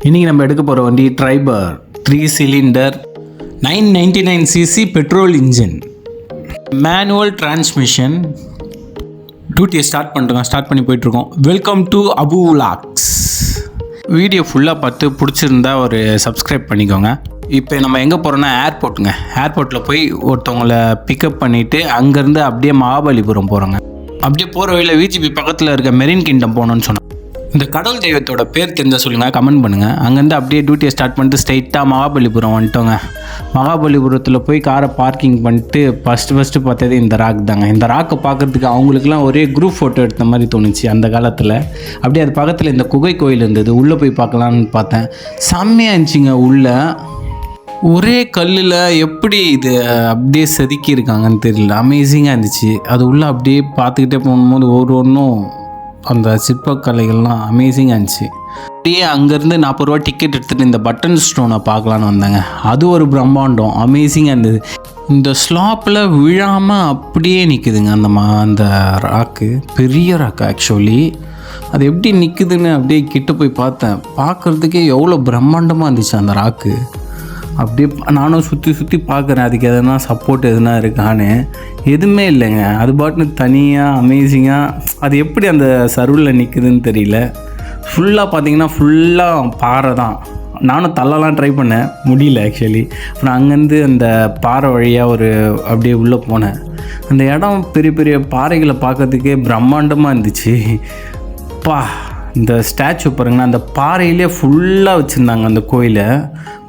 இன்றைக்கி நம்ம எடுக்க போகிற வண்டி Triber 3 cylinder 999cc petrol engine manual transmission. டியூட்டியை ஸ்டார்ட் பண்ணி போயிட்டுருக்கோம். Welcome to Abu vlogs. Video ஃபுல்லாக பார்த்து பிடிச்சிருந்தா ஒரு சப்ஸ்கிரைப் பண்ணிக்கோங்க. இப்போ நம்ம எங்கே போகிறோன்னா ஏர்போர்ட்டில் போய் ஒருத்தவங்களை பிக்கப் பண்ணிவிட்டு அங்கேருந்து அப்படியே மகாபலிபுரம் போகிறோங்க. அப்படியே போகிற வழியில் விஜிபி பக்கத்தில் இருக்க மெரின் கிங்டம் போகணுன்னு சொன்னோம். இந்த கடல் தெய்வத்தோட பேர் தெரிஞ்சால் சொல்லுங்கள், கமெண்ட் பண்ணுங்கள். அங்கேருந்து அப்படியே டியூட்டியை ஸ்டார்ட் பண்ணிட்டு ஸ்ட்ரைட்டாக மகாபலிபுரம் வந்துட்டோங்க. மகாபலிபுரத்தில் போய் காரை பார்க்கிங் பண்ணிட்டு ஃபஸ்ட்டு பார்த்தது இந்த ராக் தாங்க. இந்த ராக்கை பார்க்குறதுக்கு அவங்களுக்குலாம் ஒரே குரூப் ஃபோட்டோ எடுத்த மாதிரி தோணுச்சு அந்த காலத்தில். அப்படியே அது பக்கத்தில் இந்த குகை கோயில் இருந்தது, உள்ளே போய் பார்க்கலான்னு பார்த்தேன். செம்மையாக இருந்துச்சுங்க. உள்ளே ஒரே கல்லில் எப்படி இது அப்படியே செதுக்கியிருக்காங்கன்னு தெரியல, அமேசிங்காக இருந்துச்சு. அது உள்ளே அப்படியே பார்த்துக்கிட்டே போகும்போது ஒவ்வொன்றும் அந்த சிற்பக்கலைகள்லாம் அமேசிங்காக இருந்துச்சு. அப்படியே அங்கேருந்து 40 ரூபா டிக்கெட் எடுத்துகிட்டு இந்த பட்டன் ஸ்டோனை பார்க்கலான்னு வந்தாங்க. அது ஒரு பிரம்மாண்டம், அமேசிங்காக இருந்தது. இந்த ஸ்லாப்பில் விழாமல் அப்படியே நிற்குதுங்க அந்த ராக்கு. பெரிய ராக்கு ஆக்சுவலி. அது எப்படி நிற்குதுன்னு அப்படியே கிட்ட போய் பார்த்தேன். பார்க்குறதுக்கே எவ்வளோ பிரம்மாண்டமாக இருந்துச்சு அந்த ராக்கு. அப்படியே நானும் சுற்றி பார்க்குறேன், அதுக்கு எதனா சப்போர்ட் எதுனா இருக்கான்னு. எதுவுமே இல்லைங்க. அது பாட்டுன்னு தனியாக அமேசிங்காக அது எப்படி அந்த சர்வில் நிற்குதுன்னு தெரியல. ஃபுல்லாக பார்த்தீங்கன்னா ஃபுல்லாக பாறை தான். நானும் தள்ளலாம் ட்ரை பண்ணேன், முடியல ஆக்சுவலி. அப்புறம் அங்கேருந்து அந்த பாறை வழியாக அப்படியே உள்ளே போனேன். அந்த இடம் பெரிய பெரிய பாறைகளை பார்க்கறதுக்கே பிரம்மாண்டமாக இருந்துச்சு. இந்த ஸ்டாச்சு பாருங்கன்னா அந்த பாறையிலே ஃபுல்லாக வச்சுருந்தாங்க. அந்த கோயிலை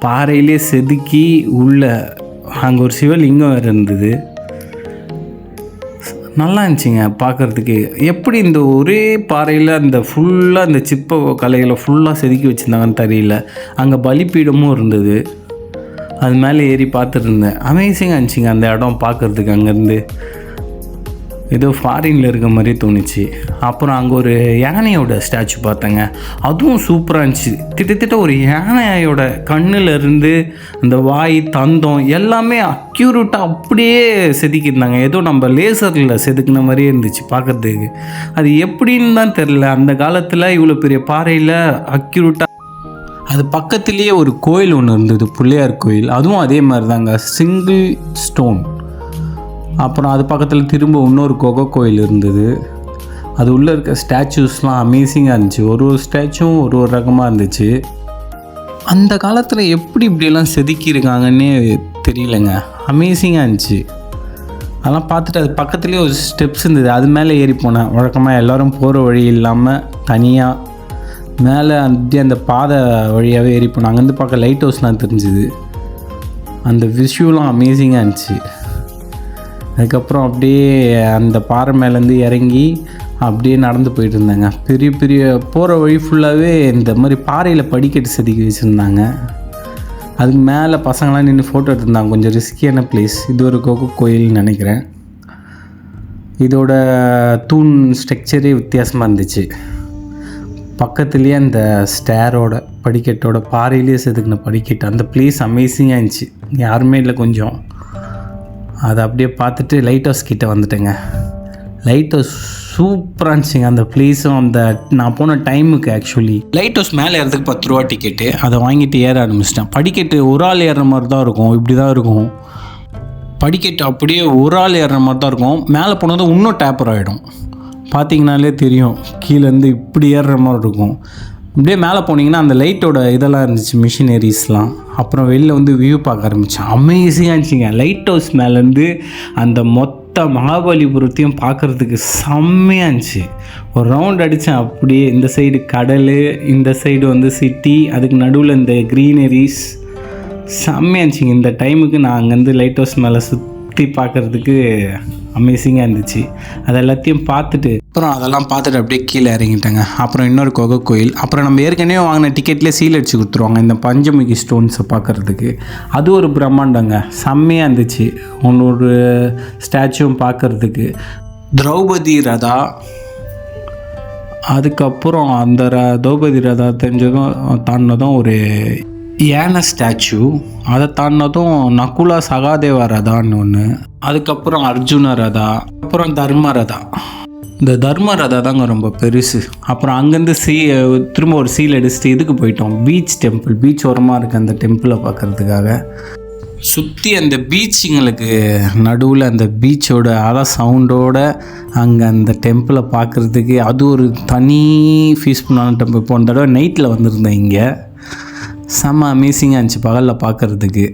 பாறையிலே செதுக்கி உள்ள அங்கே ஒரு சிவலிங்கம் இருந்தது. நல்லா இருந்துச்சுங்க பார்க்குறதுக்கு. எப்படி இந்த ஒரே பாறையில் அந்த ஃபுல்லாக இந்த சிற்ப கலைகளை ஃபுல்லாக செதுக்கி வச்சுருந்தாங்கன்னு தெரியல. அங்கே பலிப்பீடமும் இருந்தது. அது மேலே ஏறி பார்த்துட்டு இருந்தேன். அமேசிங்காக இருந்துச்சுங்க அந்த இடம் பார்க்குறதுக்கு. அங்கேருந்து ஏதோ ஃபாரினில் இருக்க மாதிரி தோணுச்சு. அப்புறம் அங்கே ஒரு யானையோட ஸ்டாச்சு பார்த்தேங்க. அதுவும் சூப்பராக இருந்துச்சு. கிட்டத்தட்ட ஒரு யானையோட கண்ணிலேருந்து அந்த வாய், தந்தம் எல்லாமே அக்யூரேட்டாக அப்படியே செதுக்கியிருந்தாங்க. ஏதோ நம்ம லேசரில் செதுக்கின மாதிரியே இருந்துச்சு பார்க்குறதுக்கு. அது எப்படின்னு தான் தெரில. அந்த காலத்தில் இவ்வளோ பெரிய பாறையில் அக்யூரேட்டாக. அது பக்கத்துலேயே ஒரு கோயில் ஒன்று இருந்தது, பிள்ளையார் கோயில். அதுவும் அதே மாதிரி தாங்க, சிங்கிள் ஸ்டோன். அப்புறம் அது பக்கத்தில் திரும்ப இன்னொரு கோயில் இருந்தது. அது உள்ளே இருக்க ஸ்டாச்சூஸ்லாம் அமேசிங்காக இருந்துச்சு. ஒரு ஸ்டாச்சுவும் ஒரு ரகமாக இருந்துச்சு. அந்த காலத்தில் எப்படி இப்படியெல்லாம் செதுக்கியிருக்காங்கன்னே தெரியலங்க, அமேசிங்காக இருந்துச்சு. அதெல்லாம் பார்த்துட்டு அது பக்கத்துலேயே ஒரு ஸ்டெப்ஸ் இருந்தது, அது மேலே ஏறி போனேன். வழக்கமாக எல்லோரும் போகிற வழி இல்லாமல் தனியாக மேலே அந்த பாதை வழியாகவே ஏறி போனேன். அங்கேருந்து பார்க்க லைட் ஹவுஸ்லாம் தெரிஞ்சுது. அந்த விஷுவலாம் அமேசிங்காக இருந்துச்சு. அதுக்கப்புறம் அப்படியே அந்த பாறை மேலேருந்து இறங்கி அப்படியே நடந்து போயிட்டு இருந்தாங்க. பெரிய போகிற வழி ஃபுல்லாகவே இந்த மாதிரி பாறையில் படிக்கட்டு செதுக்கி வச்சுருந்தாங்க. அதுக்கு மேலே பசங்களாம் நின்று ஃபோட்டோ எடுத்திருந்தாங்க. கொஞ்சம் ரிஸ்கியான பிளேஸ். இது ஒரு கோயில்னு நினைக்கிறேன். இதோட தூண் ஸ்ட்ரக்சரே வித்தியாசமாக இருந்துச்சு. பக்கத்துலேயே அந்த ஸ்டேரோட படிக்கட்டோட பாறையிலே செதுக்கின படிக்கட்டு. அந்த பிளேஸ் அமேசிங்காக இருந்துச்சு. யாருமே இல்லை கொஞ்சம். அதை அப்படியே பார்த்துட்டு லைட் ஹவுஸ் கிட்டே வந்துட்டேங்க. லைட் ஹவுஸ் சூப்பராக இருந்துச்சுங்க அந்த பிளேஸும். நான் போன டைமுக்கு ஆக்சுவலி லைட் ஹவுஸ் மேலே ஏறதுக்கு 10 ரூபா டிக்கெட்டு. அதை வாங்கிட்டு ஏற ஆரம்பிச்சிட்டேன். படிக்கட்டு ஒரு ஆள் ஏறுற மாதிரி தான் இருக்கும், இப்படி தான் இருக்கும் படிக்கட்டு. அப்படியே ஒரு ஆள் ஏறுற மாதிரி தான் இருக்கும். மேலே போனதும் இன்னும் டேப்பர் ஆகிடும். பார்த்தீங்கனாலே தெரியும், கீழேருந்து இப்படி ஏறுற மாதிரி இருக்கும். இப்படியே மேலே போனீங்கன்னா அந்த லைட்டோட இதெல்லாம் இருந்துச்சு, மிஷினரிஸ்லாம். அப்புறம் வெளியில் வந்து வியூ பார்க்க ஆரம்பித்தேன். அமேசிங்காக இருந்துச்சுங்க. லைட் ஹவுஸ் மேலேருந்து அந்த மொத்த மகாபலிபுரத்தையும் பார்க்குறதுக்கு செம்மையாக இருந்துச்சு. ஒரு ரவுண்ட் அடித்தேன். அப்படியே இந்த சைடு கடல், இந்த சைடு வந்து சிட்டி, அதுக்கு நடுவில் இந்த க்ரீனரிஸ் செம்மையாக இருந்துச்சுங்க. இந்த டைமுக்கு நான் அங்கேருந்து லைட் ஹவுஸ் மேலே சுற்றி பார்க்குறதுக்கு அமேசிங்காக இருந்துச்சு. அது எல்லாத்தையும் பார்த்துட்டு அப்புறம் அதெல்லாம் பார்த்துட்டு அப்படியே கீழே இறங்கிட்டாங்க. அப்புறம் இன்னொரு கோயில். அப்புறம் நம்ம ஏற்கனவே வாங்கின டிக்கெட்லேயே சீல் அடிச்சு கொடுத்துருவாங்க இந்த பஞ்சமுகி ஸ்டோன்ஸை பார்க்குறதுக்கு. அது ஒரு பிரம்மாண்டங்க, செம்மையாக இருந்துச்சு. ஒன்று ஸ்டாச்சுவும் பார்க்குறதுக்கு. திரௌபதி ரதா. அதுக்கப்புறம் அந்த திரௌபதி ரதா தாண்டினதும் ஒரு யானை ஸ்டாச்சு. அதை தாண்டினதும் நகுலா சகாதேவ ரதான்னு ஒன்று. அதுக்கப்புறம் அர்ஜுன ரதா, அப்புறம் தர்ம ரதா. இந்த தர்மரதா தாங்க ரொம்ப பெருசு. அப்புறம் அங்கேருந்து திரும்ப ஒரு சீல் அடிச்சுட்டு இதுக்கு போயிட்டோம், பீச் டெம்பிள். பீச் ஓரமாக இருக்குது அந்த டெம்பிளை பார்க்குறதுக்காக. சுற்றி அந்த பீச்சுங்களுக்கு நடுவில் அந்த பீச்சோட அலை சவுண்டோட அங்கே அந்த டெம்பிளை பார்க்குறதுக்கு அது ஒரு தனி பீஸ்ஃபுல்லான டெம்பிள். போன தடவை நைட்டில் வந்திருந்தேன் இங்கே, செம்ம அமேசிங்காக இருந்துச்சு பகலில் பார்க்குறதுக்கு.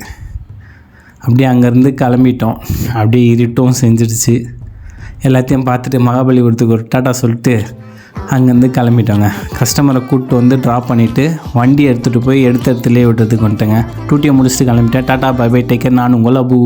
அப்படியே அங்கேருந்து கிளம்பிட்டோம். அப்படியே இருட்டும் செஞ்சிடுச்சு. எல்லாத்தையும் பார்த்துட்டு மகாபலிபுரத்துக்கு ஒரு டாட்டா சொல்லிட்டு அங்கேருந்து கிளம்பிட்டோங்க. கஸ்டமரை கூப்பிட்டு வந்து ட்ராப் பண்ணிவிட்டு வண்டி எடுத்துகிட்டு போய் எடுத்த இடத்துலேயே விட்டுறதுக்கு வந்துட்டேங்க. டூட்டியை முடிச்சுட்டு கிளம்பிட்டேன். Tata bye bye, take care. நான் உங்கள் அபு.